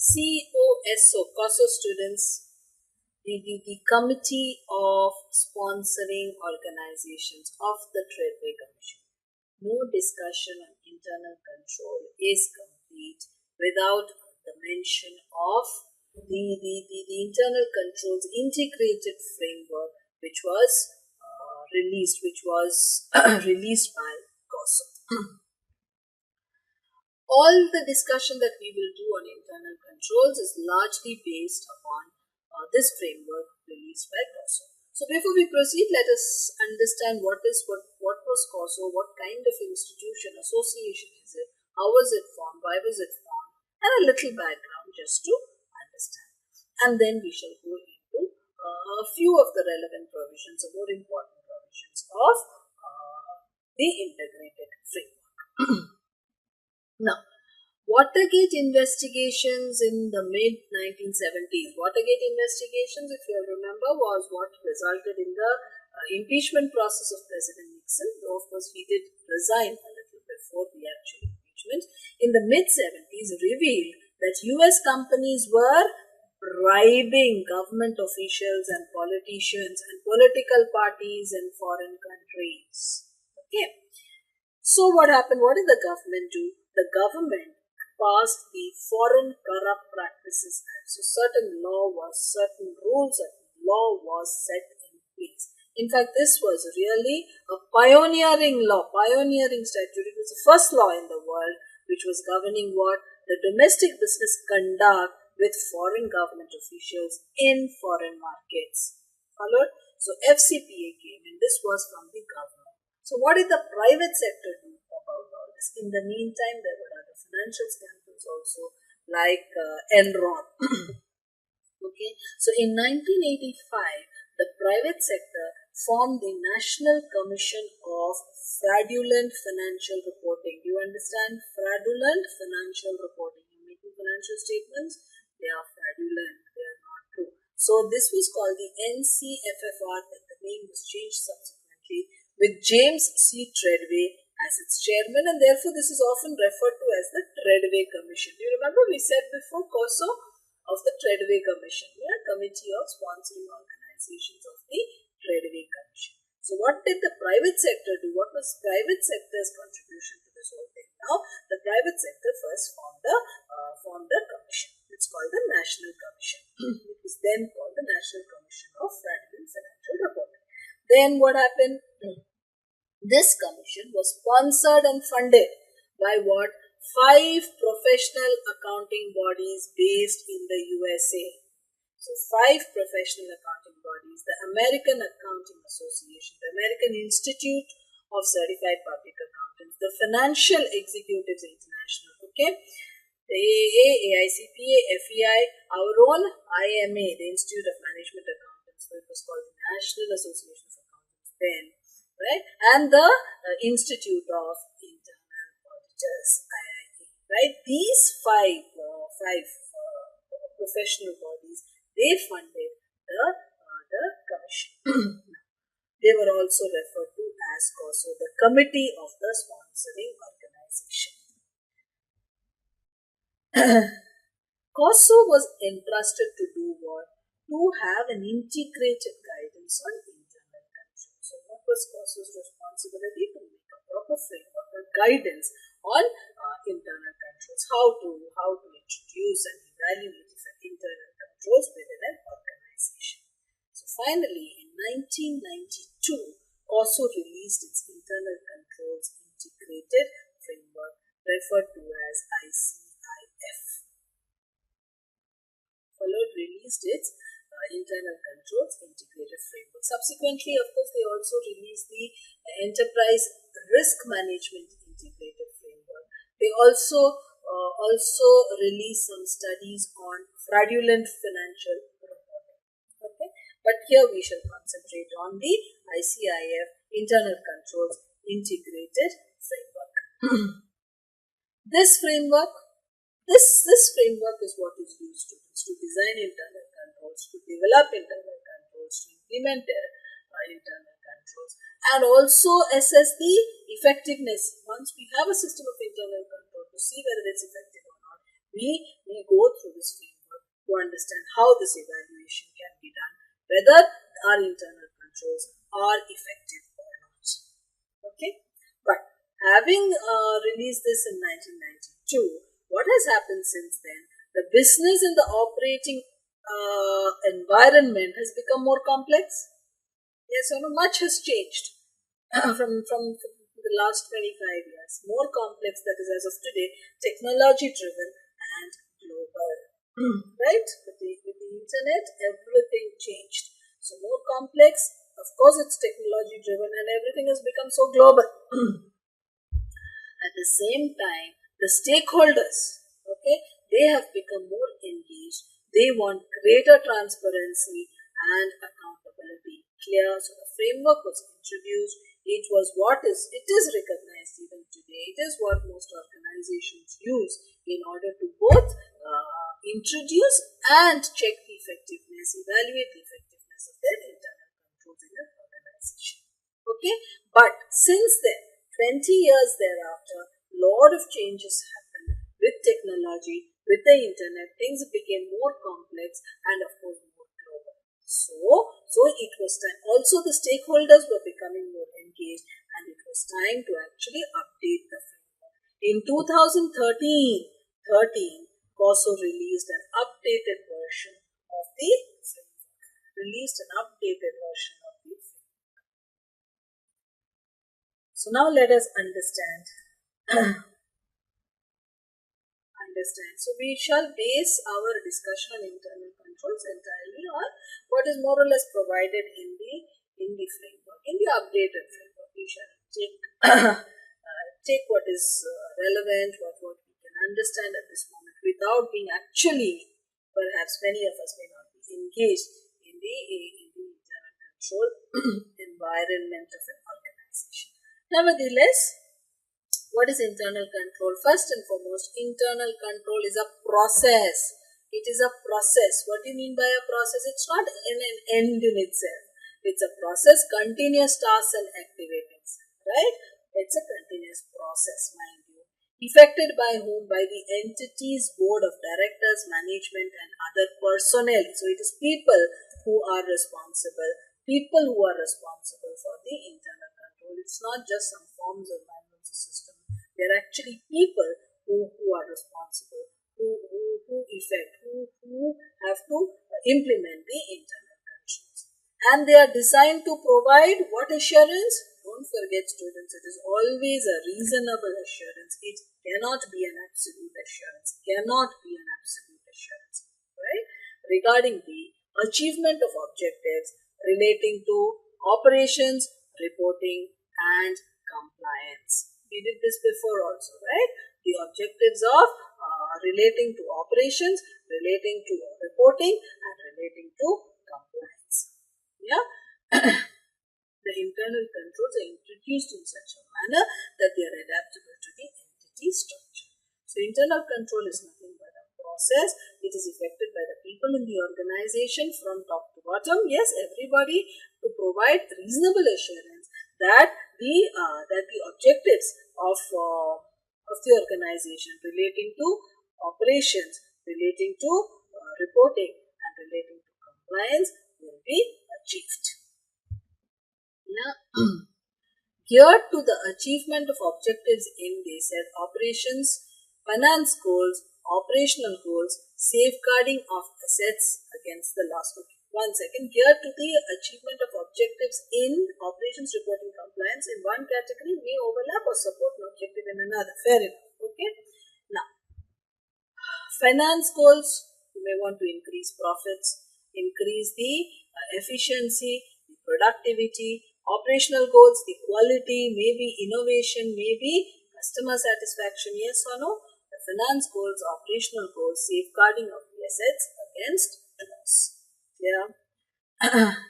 COSO students, the Committee of Sponsoring Organizations of the Treadway Commission. No discussion on internal control is complete without the mention of the internal controls integrated framework, which was released by COSO. All the discussion that we will do on internal controls is largely based upon this framework released by COSO. So before we proceed, let us understand what was COSO, what kind of institution, association is it, how was it formed, why was it formed, and a little background just to understand. And then we shall go into a few of the relevant provisions, or more important provisions of the integrated framework. Now, Watergate investigations in the mid-1970s. Watergate investigations, if you remember, was what resulted in the impeachment process of President Nixon, though of course he did resign a little before the actual impeachment. In the mid-70s, revealed that US companies were bribing government officials and politicians and political parties in foreign countries. Okay. So what happened? What did the government do? The government passed the Foreign Corrupt Practices Act. So certain rules, certain law was set in place. In fact, this was really a pioneering law, pioneering statute. It was the first law in the world which was governing what? The domestic business conduct with foreign government officials in foreign markets. Followed? So FCPA came, and this was from the government. So what did the private sector do about all this? In the meantime, there were other financial scandals also, like Enron. Okay, so in 1985, the private sector formed the National Commission of Fraudulent Financial Reporting. Do you understand? Fraudulent financial reporting. You're making financial statements, they are fraudulent, they are not true. So this was called the NCFFR, but the name was changed subsequently, with James C Treadway as its chairman, and therefore this is often referred to as the Treadway Commission. Do you remember we said before COSO of the Treadway Commission? Yeah, Committee of Sponsoring Organizations of the Treadway Commission. So what did the private sector do? What was private sector's contribution to this whole thing? Now, the private sector first formed the commission. It's called the National Commission. It was then called the National Commission of Fraudulent Financial Reporting. Then what happened? This commission was sponsored and funded by what? 5 professional accounting bodies based in the USA. So 5 professional accounting bodies: the American Accounting Association, the American Institute of Certified Public Accountants, the Financial Executives International, okay, the AAA, AICPA, FEI, our own IMA, the Institute of Management Accountants, so it was called the National Association of Accountants then, right, and the Institute of Internal Auditors, IIA, right. These 5 professional bodies, they funded the commission. They were also referred to as COSO, the Committee of the Sponsoring Organization. COSO was entrusted to do what? To have an integrated guidance on internal control. So what was COSO's responsibility? To make a proper framework or guidance on internal controls, how to introduce and evaluate internal controls within an organization. So finally, in 1992, COSO released its internal controls integrated framework, referred to as ICIF. Followed, released its internal controls integrated framework. Subsequently, of course, they also released the enterprise risk management integrated framework. They also released some studies on fraudulent financial reporting. Okay, but here we shall concentrate on the ICIF internal controls integrated framework. This framework is what is used to design internal controls, to develop internal controls, to implement internal controls, and also assess the effectiveness. Once we have a system of internal control, to see whether it's effective or not, we go through this framework to understand how this evaluation can be done, whether our internal controls are effective or not. Okay, but having released this in 1992, what has happened since then? The business and the operating environment has become more complex. Yes, much has changed from the last 25 years. More complex, that is, as of today, technology driven and global. Right? With the internet, everything changed. So, more complex, of course, it's technology driven and everything has become so global. At the same time, the stakeholders, okay, they have become more engaged. They want greater transparency and accountability. Clear. So the framework was introduced. It is recognized even today. It is what most organizations use in order to both introduce and check the effectiveness, evaluate the effectiveness of their internal controls in an organization. Okay, but since then, 20 years thereafter, a lot of changes happened with technology, with the internet. Things became more complex and, of course, more global. So it was time. Also, the stakeholders were becoming more engaged, and it was time to actually update the framework. In 2013, COSO released an updated version of the framework. So now let us understand. So we shall base our discussion on internal controls entirely on what is more or less provided in the framework, in the updated framework. We shall take what is relevant, what we can understand at this moment, without being actually, perhaps many of us may not be engaged in the internal control environment of an organization. Nevertheless, what is internal control? First and foremost, internal control is a process. It is a process. What do you mean by a process? It's not an end in itself. It's a process, continuous tasks and activities, right? It's a continuous process, mind you. Effected by whom? By the entity's board of directors, management and other personnel. So it is people who are responsible for the internal control. It's not just some forms of manuals or system. They're actually people who are responsible, who have to implement the internal controls. And they are designed to provide what assurance? Don't forget, students, it is always a reasonable assurance. It cannot be an absolute assurance. Right? Regarding the achievement of objectives relating to operations, reporting and compliance. We did this before also, right? The objectives of relating to operations, relating to reporting and relating to compliance. Yeah. The internal controls are introduced in such a manner that they are adaptable to the entity structure. So internal control is nothing but a process. It is effected by the people in the organization from top to bottom. Yes, everybody, to provide reasonable assurance that the objectives of the organization relating to operations, relating to reporting and relating to compliance will be achieved. Yeah. Geared to the achievement of objectives in, they said, operations, finance goals, operational goals, safeguarding of assets against the loss. Okay. 1 second. Geared to the achievement of objectives in operations, reporting, compliance in one category may overlap or support an objective in another. Fair enough. Okay. Now, finance goals, you may want to increase profits, increase the efficiency, the productivity. Operational goals, the quality, maybe innovation, maybe customer satisfaction, yes or no. The finance goals, operational goals, safeguarding of the assets against loss. Yeah.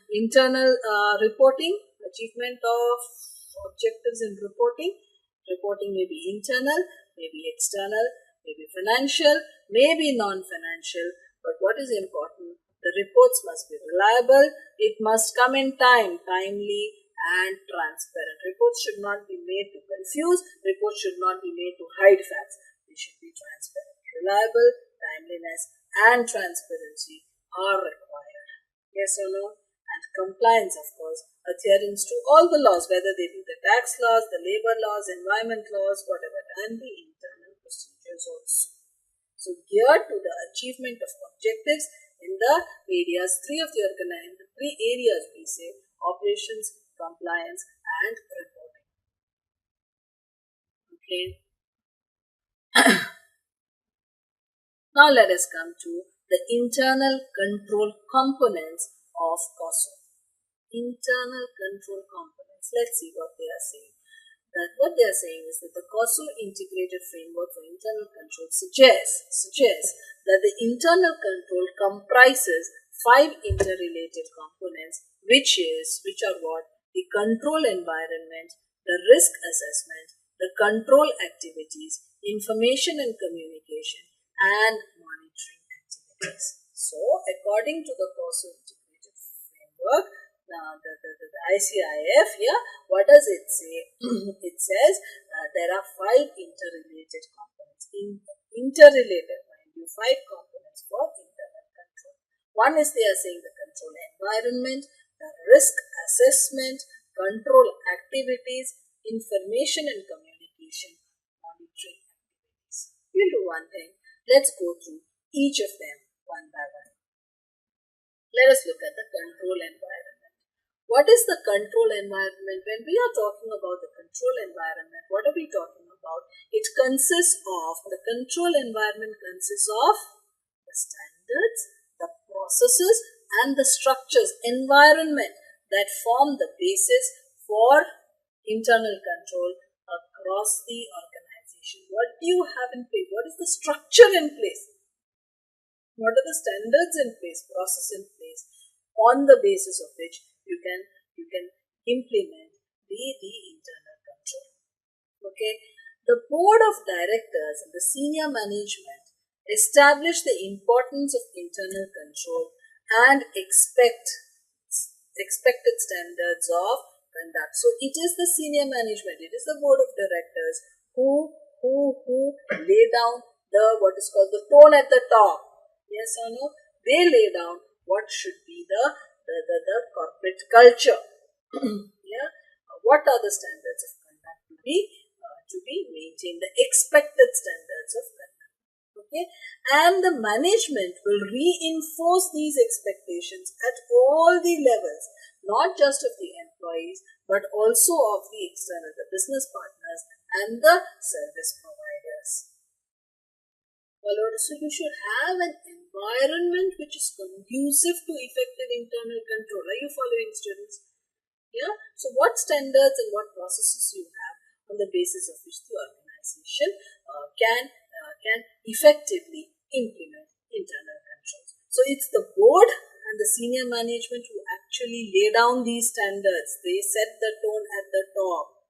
Internal reporting, achievement of objectives in reporting. Reporting may be internal, maybe external, maybe financial, maybe non-financial. But what is important? The reports must be reliable. It must come in time, timely and transparent. Reports should not be made to confuse. Reports should not be made to hide facts. They should be transparent, reliable, timeliness, and transparency are required. Yes or no? And compliance, of course, adherence to all the laws, whether they be the tax laws, the labor laws, environment laws, whatever, and the internal procedures also. So, geared to the achievement of objectives in the areas, three areas we say: operations, compliance, and reporting. Okay. Now let us come to the internal control components of COSO. Internal control components. Let's see what they are saying. What they are saying is that the COSO Integrated Framework for Internal Control suggests that the internal control comprises 5 interrelated components, which are what? The control environment, the risk assessment, the control activities, information and communication, and monitoring activities. So, according to the COSO Integrated Framework, the ICIF here, what does it say? It says there are 5 interrelated components. Interrelated, mind you, 5 components for internal control. One is, they are saying, the control environment, the risk assessment, control activities, information and communication, monitoring activities. We'll do one thing. Let's go through each of them one by one. Let us look at the control environment. What is the control environment? When we are talking about the control environment, what are we talking about? The control environment consists of the standards, the processes, and the structures, environment that form the basis for internal control across the organization. What do you have in place? What is the structure in place? What are the standards in place, process in place, on the basis of which you can implement the internal control? Okay. The board of directors and the senior management establish the importance of internal control and expected standards of conduct. So it is the senior management, it is the board of directors who lay down what is called the tone at the top. Yes or no? They lay down what should be the corporate culture. Yeah. What are the standards of conduct to be maintained? The expected standards of conduct. Okay. And the management will reinforce these expectations at all the levels, not just of the employees, but also of the external, the business partners and the service providers. So you should have an environment which is conducive to effective internal control. Are you following, students? Yeah. So what standards and what processes you have on the basis of which the organization can effectively implement internal controls. So it's the board and the senior management who actually lay down these standards. They set the tone at the top.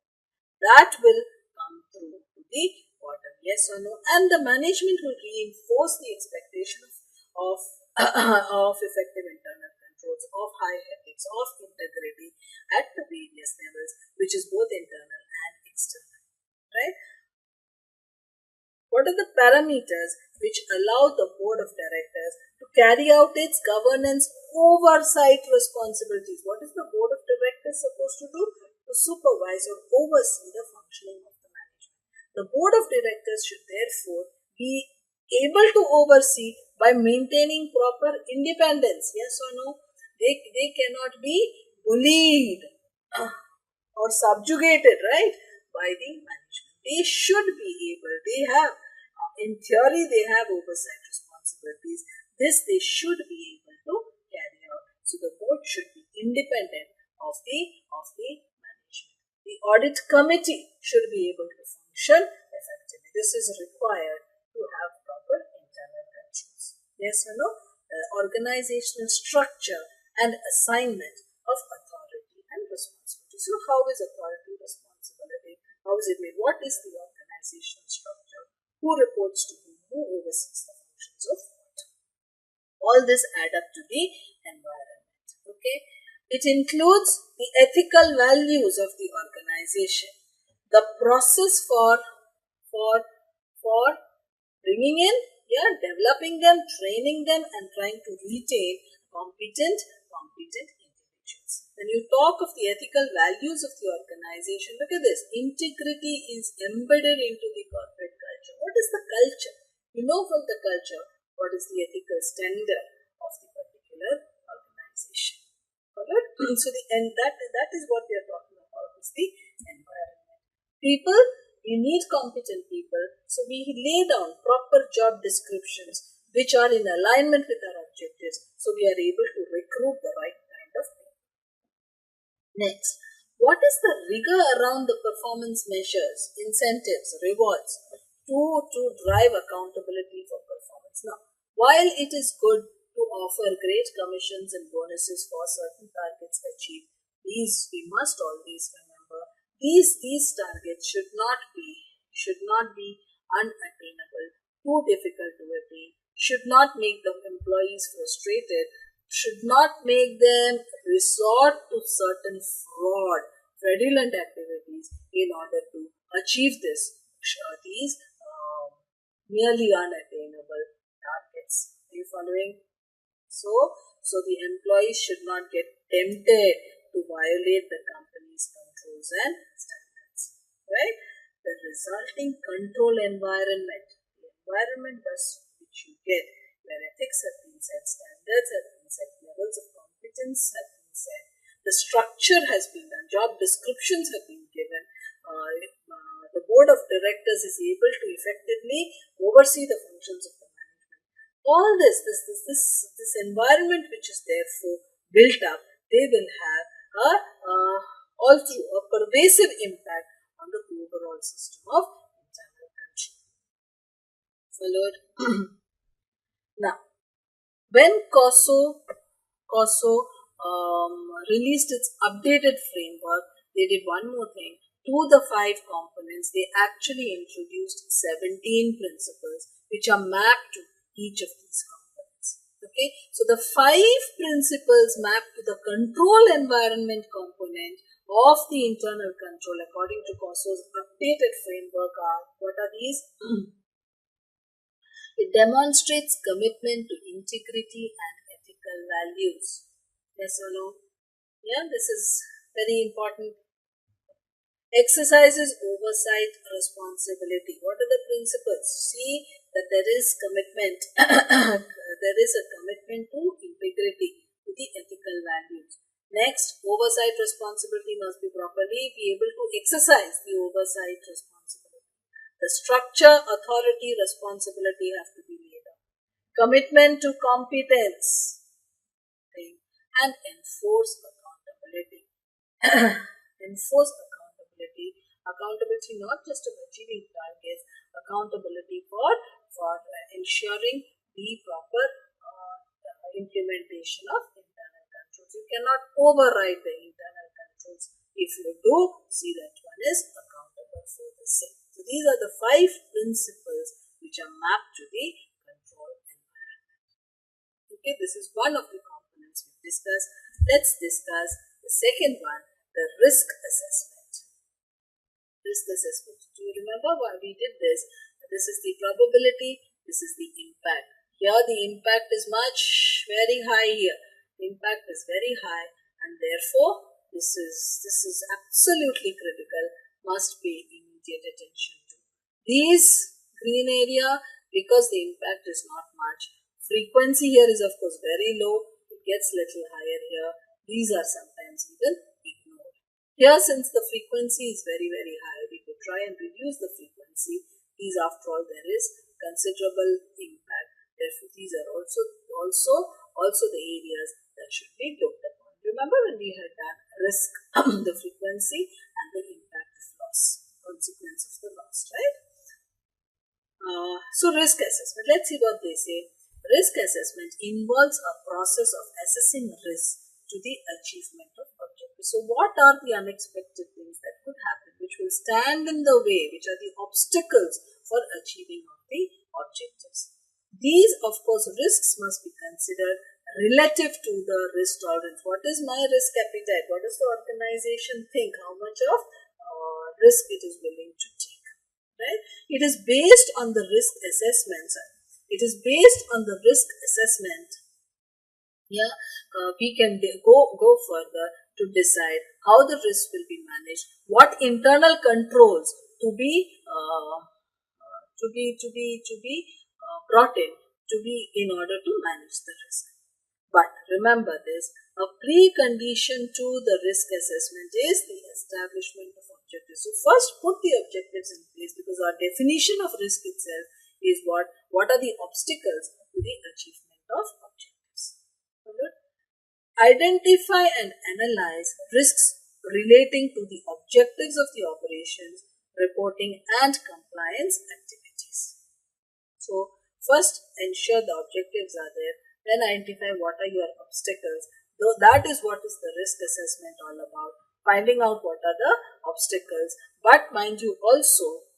That will come through to the bottom. Yes or no? And the management will reinforce the expectation of effective internal controls, of high ethics, of integrity at the various levels, which is both internal and external. Right? What are the parameters which allow the board of directors to carry out its governance oversight responsibilities? What is the board of directors supposed to do? To supervise or oversee the functioning of the management. The board of directors should therefore be able to oversee by maintaining proper independence. Yes or no? They cannot be bullied or subjugated, right, by the management. They should be able, in theory, they have oversight responsibilities. This they should be able to carry out. So the board should be independent of the management. The audit committee should be able to function effectively. This is required to have proper internal controls. Yes or no? Organizational structure and assignment of authority and responsibility. So how is authority responsibility? How is it made? What is the organizational structure? Who reports to whom? Who oversees the functions of what? All this add up to the environment. Okay. It includes the ethical values of the organization, the process for bringing in developing them, training them, and trying to retain competent individuals. When you talk of the ethical values of the organization, look at this. Integrity is embedded into the corporate culture. What is the culture? You know from the culture what is the ethical standard of the particular organization. Alright? So that is what we are talking about, is the environment. People, we need competent people, so we lay down proper job descriptions which are in alignment with our objectives, so we are able to recruit the right kind of people. Next, what is the rigor around the performance measures, incentives, rewards to drive accountability for performance? Now, while it is good to offer great commissions and bonuses for certain targets achieved, we must always remember these targets should not be unattainable, too difficult to attain, should not make the employees frustrated, should not make them resort to certain fraudulent activities in order to achieve these nearly unattainable targets. Are you following? So the employees should not get tempted to violate the company's controls and standards, right? The resulting control environment, the environment which you get, where ethics have been set, standards have been set, levels of competence have been set, the structure has been done, job descriptions have been given, the board of directors is able to effectively oversee the functions of the management. All this environment which is therefore built up, they will have all through a pervasive impact on the overall system of internal control. Followed. Now, when COSO released its updated framework, they did one more thing. To the 5 components, they actually introduced 17 principles which are mapped to each of these components. Okay, so the 5 principles mapped to the control environment component of the internal control according to COSO's updated framework are, what are these? It demonstrates commitment to integrity and ethical values. Yes or no? Yeah, this is very important. Exercises oversight responsibility. What are the principles? See that there is commitment. There is a commitment to integrity, to the ethical values. Next, oversight responsibility must be properly be able to exercise the oversight responsibility. The structure, authority, responsibility have to be laid out. Commitment to competence, okay, and enforce accountability. Enforce accountability not just of achieving targets, accountability for ensuring the proper implementation of internal controls. You cannot override the internal controls. If you do, see that one is accountable for the same. So these are the 5 principles which are mapped to the control environment. Okay, this is one of the components we discussed. Let's discuss the second one, the risk assessment. Risk assessment. Do you remember why we did this? This is the probability, this is the impact. Here the impact is very high here. The impact is very high, and therefore this is absolutely critical, must pay immediate attention to. These green area, because the impact is not much. Frequency here is of course very low, it gets little higher here. These are sometimes even ignored. Here, since the frequency is very, very high, we could try and reduce the frequency. These, after all, there is considerable impact. Therefore, these are also the areas that should be looked upon. Remember when we had done risk, the frequency and the impact of loss, consequence of the loss, right? So risk assessment. Let's see what they say. Risk assessment involves a process of assessing risk to the achievement of objectives. So what are the unexpected things that could happen which will stand in the way, which are the obstacles for achieving of the objectives? These, of course, risks must be considered relative to the risk tolerance. What is my risk appetite? What does the organization think? How much of risk it is willing to take? Right? It is based on the risk assessments. It is based on the risk assessment. Yeah, we can go further to decide how the risk will be managed, what internal controls to be brought in order to manage the risk. But remember this, a precondition to the risk assessment is the establishment of objectives. So first put the objectives in place, because our definition of risk itself is what are the obstacles to the achievement of objectives. Identify and analyze risks relating to the objectives of the operations, reporting and compliance activities. So first ensure the objectives are there, then identify what are your obstacles. Though that is what is the risk assessment all about, finding out what are the obstacles. But mind you, also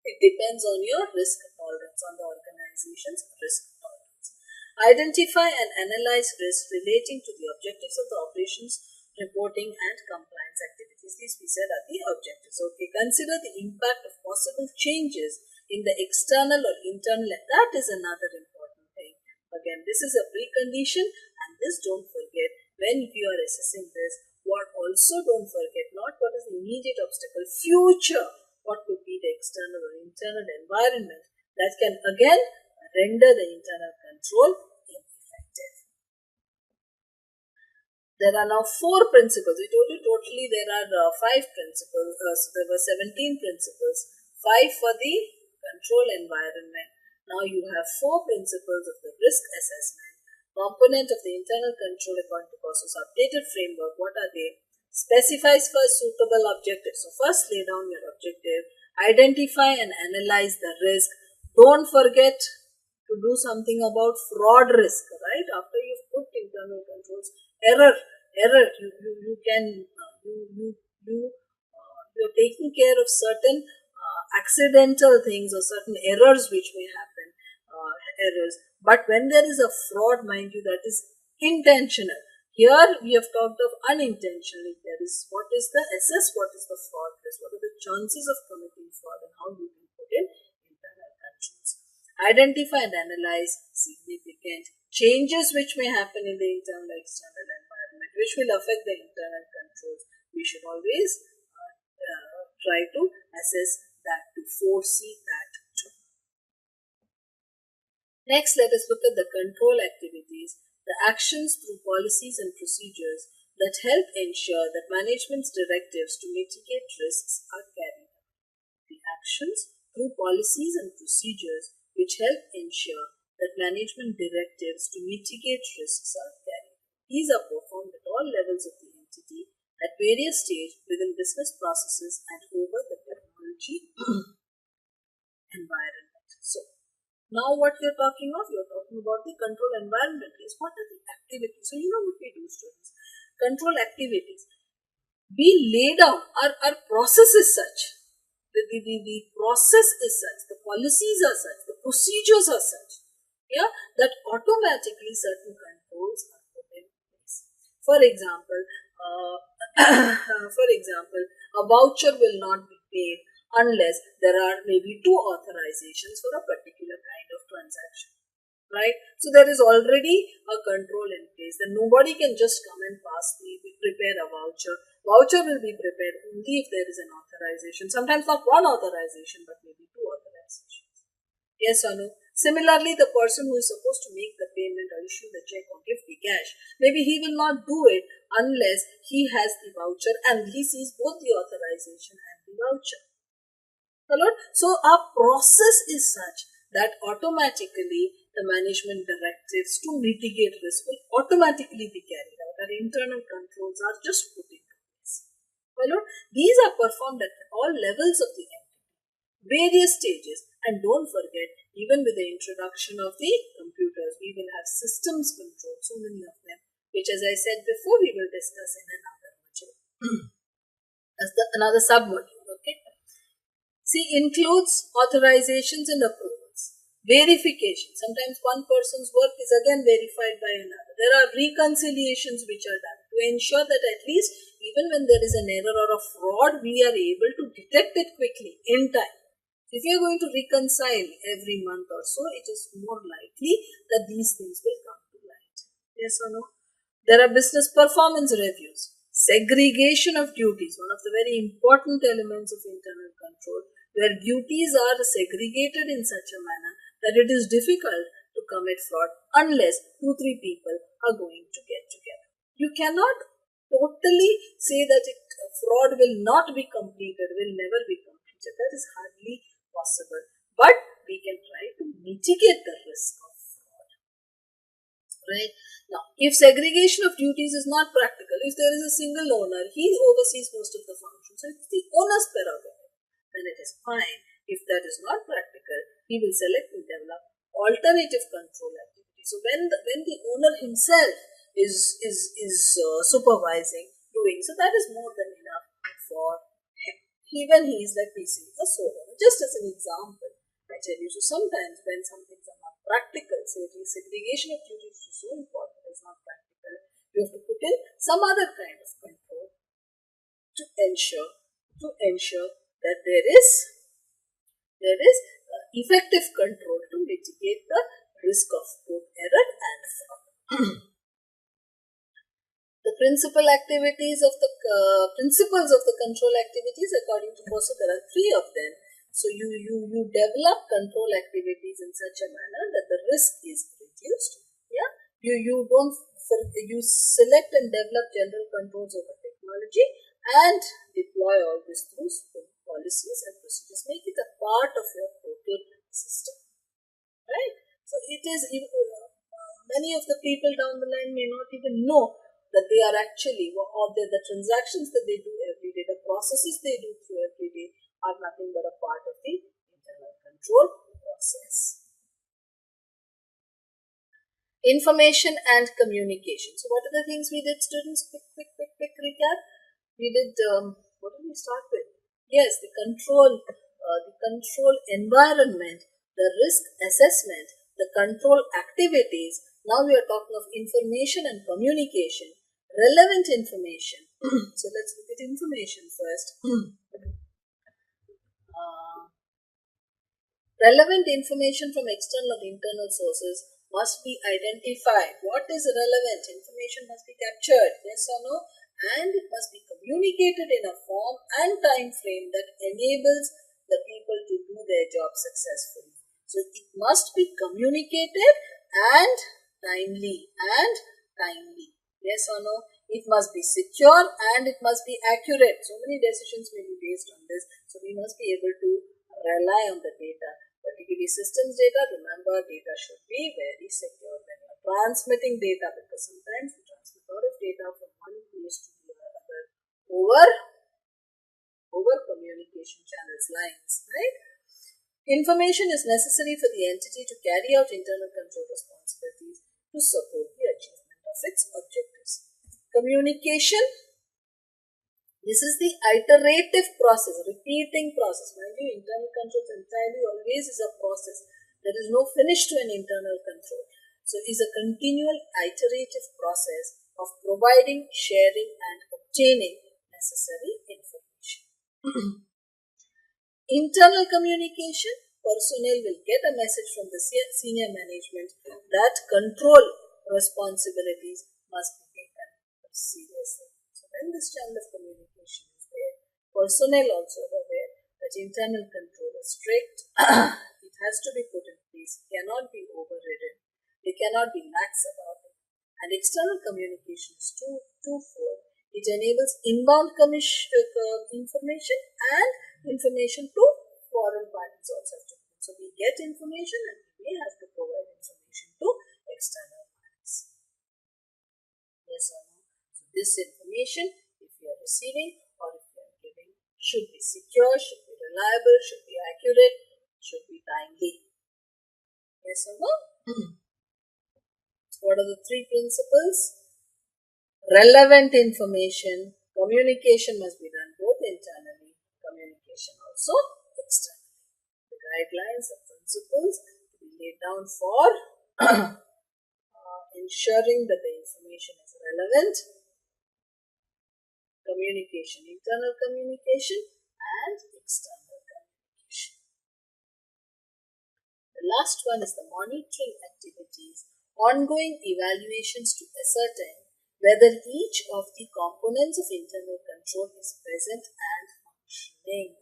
it depends on your risk tolerance, on the organization's risk tolerance. Identify and analyze risks relating to the objectives of the operations, reporting and compliance activities. These we said are the objectives. Okay, consider the impact of possible changes in the external or internal. That is another important thing. Again, this is a precondition, and this don't forget when you are assessing this. What also don't forget, not what is the immediate obstacle, future. What could be the external or internal environment that can again render the internal control ineffective. There are now 4 principles. We told you totally there are 5 principles. So there were 17 principles, 5 for the control environment. Now you have 4 principles of the risk assessment. Component of the internal control according to COSO's updated framework. What are they? Specifies first suitable objectives. So first lay down your objective. Identify and analyze the risk. Don't forget to do something about fraud risk, right? After you've put internal controls, error, you're taking care of certain accidental things or certain errors which may happen, but when there is a fraud, mind you, that is intentional. Here we have talked of unintentionally. There is what is the fraud risk, what are the chances of committing fraud, and how you can put in internal controls. Identify and analyze significant changes which may happen in the internal and external environment, which will affect the internal controls. We should always try to assess that, to foresee that too. Next, let us look at the control activities, the actions through policies and procedures that help ensure that management's directives to mitigate risks are carried out. The actions through policies and procedures which help ensure that management directives to mitigate risks are carried out. These are performed at all levels of the entity, at various stages within business processes and over the technology environment. So, now what you're talking about the control environment is what are the activities. So, you know what we do, students? Control activities. We lay down, our process is such. The process is such, the policies are such, the procedures are such, yeah, that automatically certain controls are put in place. For example, a voucher will not be paid unless there are maybe 2 authorizations for a particular kind of transaction, right? So there is already a control in place. Then nobody can just come and prepare a voucher. Voucher will be prepared only if there is an authorization. Sometimes not 1 authorization, but maybe 2 authorizations. Yes or no? Similarly, the person who is supposed to make the payment or issue the check or give the cash, maybe he will not do it unless he has the voucher and he sees both the authorization and the voucher. So our process is such that automatically the management directives to mitigate risk will automatically be carried out. Our internal controls are just put into place. These are performed at all levels of the entity, various stages, and don't forget, even with the introduction of the computers, we will have systems control, so many of them, which, as I said before, we will discuss in another module. As another sub-module, okay? See, includes authorizations and approvals, verification. Sometimes one person's work is again verified by another. There are reconciliations which are done to ensure that at least even when there is an error or a fraud, we are able to detect it quickly in time. If you are going to reconcile every month or so, it is more likely that these things will come to light. Yes or no? There are business performance reviews. Segregation of duties, one of the very important elements of internal control, where duties are segregated in such a manner that it is difficult to commit fraud unless 2-3 people are going to get together. You cannot totally say that fraud will not be completed, will never be completed. That is hardly possible. But we can try to mitigate the risk of fraud. Right? Now, if segregation of duties is not practical, if there is a single owner, he oversees most of the functions, so it's the owner's prerogative, then it is fine. If that is not practical, he will select and develop alternative control activities. So when the owner himself is supervising, doing, so that is more than enough for him. Even he is like PC, a sole owner. Just as an example, I tell you, so sometimes when some things are not practical, say the segregation of duties is so important, it's not practical, you have to put in some other kind of control to ensure that there is effective control to mitigate the risk of both error and fraud. The principles of the control activities, according to COSO, there are 3 of them. So you develop control activities in such a manner that the risk is reduced. Yeah, you select and develop general controls over technology and deploy all this through policies and procedures. Make it a part of your total system. Right? So it is many of the people down the line may not even know that they are actually, or the transactions that they do every day, the processes they do through every day are nothing but a part of the internal control process. Information and communication. So what are the things we did, students? Quick recap. We did, what did we start with? Yes, the control environment, the risk assessment, the control activities. Now we are talking of information and communication, relevant information. So let's look at information first. Relevant information from external or internal sources must be identified. What is relevant? Information must be captured, yes or no? And it must be communicated in a form and time frame that enables the people to do their job successfully. So it must be communicated and timely. Yes or no? It must be secure and it must be accurate. So many decisions may be based on this. So we must be able to rely on the data. Particularly systems data, remember data should be very secure when you are transmitting data, because sometimes we transmit a lot of data from one place to the other over communication channels, lines, right? Information is necessary for the entity to carry out internal control responsibilities to support the achievement of its objectives. Communication, this is the iterative process, repeating process. Mind you, internal controls entirely always is a process. There is no finish to an internal control. So it is a continual iterative process of providing, sharing and obtaining necessary information. Internal communication, personnel will get a message from the senior management that control responsibilities must be taken seriously. So when this channel of communication is there, personnel also are aware that internal control is strict. It has to be put in place, cannot be overridden, they cannot be lax about it. And external communication is twofold. It enables inbound information and information to foreign parties also. So we get information and we may have to provide information to external parties. Yes or no? So this information, if you are receiving or if you are giving, should be secure, should be reliable, should be accurate, should be timely. Yes or no? What are the 3 principles? Relevant information, communication must be done both internally, communication also externally. The guidelines, the principles to be laid down for ensuring that the information is relevant, communication, internal communication and external communication. last one is the monitoring activities, ongoing evaluations to ascertain whether each of the components of internal control is present and functioning.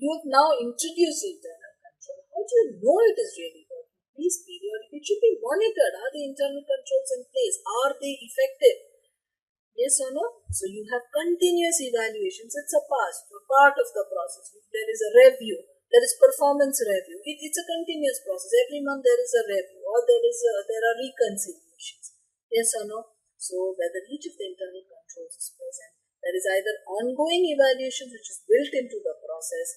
You have now introduced internal control. How do you know it is really working? Please periodically, it should be monitored. Are the internal controls in place? Are they effective? Yes or no? So you have continuous evaluations. It's a part of the process. There is a review. There is performance review. It's a continuous process. Every month there is a review, or there are reconciliations. Yes or no? So whether each of the internal controls is present, there is either ongoing evaluations which is built into the process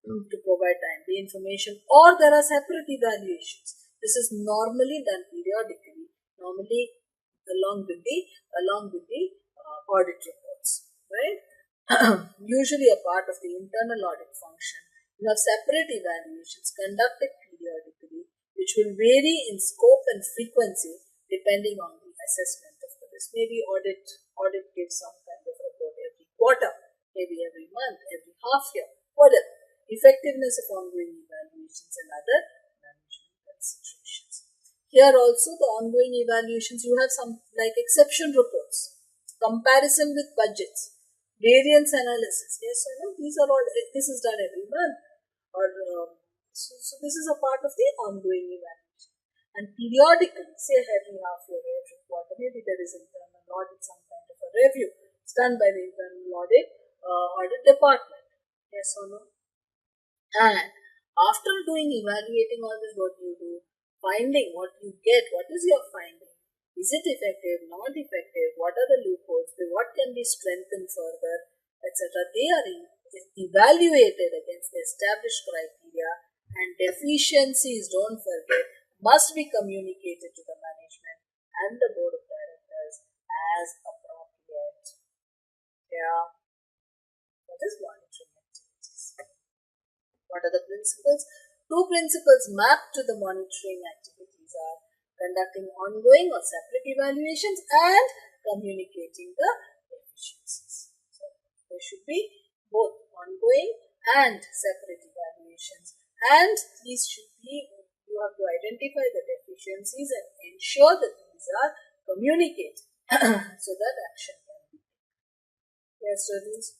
to provide timely information, or there are separate evaluations. This is normally done periodically, normally along with the audit reports, right? Usually a part of the internal audit function. You have separate evaluations conducted periodically, which will vary in scope and frequency depending on the assessment of the risk. Maybe audit gives some kind of report every quarter, maybe every month, every half year, whatever. Effectiveness of ongoing evaluations and other management considerations. Here also the ongoing evaluations, you have some like exception reports, comparison with budgets, variance analysis. Yes or no? These are all, this is done every month. So this is a part of the ongoing evaluation. And periodically, say every half year, every quarter, maybe there is internal audit, some kind of a review. It's done by the internal audit department. Yes or no? And after evaluating all this, what do you do? Finding what you get. What is your finding? Is it effective? Not effective? What are the loopholes? What can be strengthened further, etc.? They are evaluated against the established criteria, and deficiencies, don't forget, must be communicated to the management and the board of directors as appropriate. Yeah. What is monitoring activities? What are the principles? Two principles mapped to the monitoring activities are conducting ongoing or separate evaluations and communicating the efficiencies. So there should be both ongoing and separate evaluations, and these should be, you have to identify the deficiencies and ensure that these are communicated so that action can be taken. Yes, students.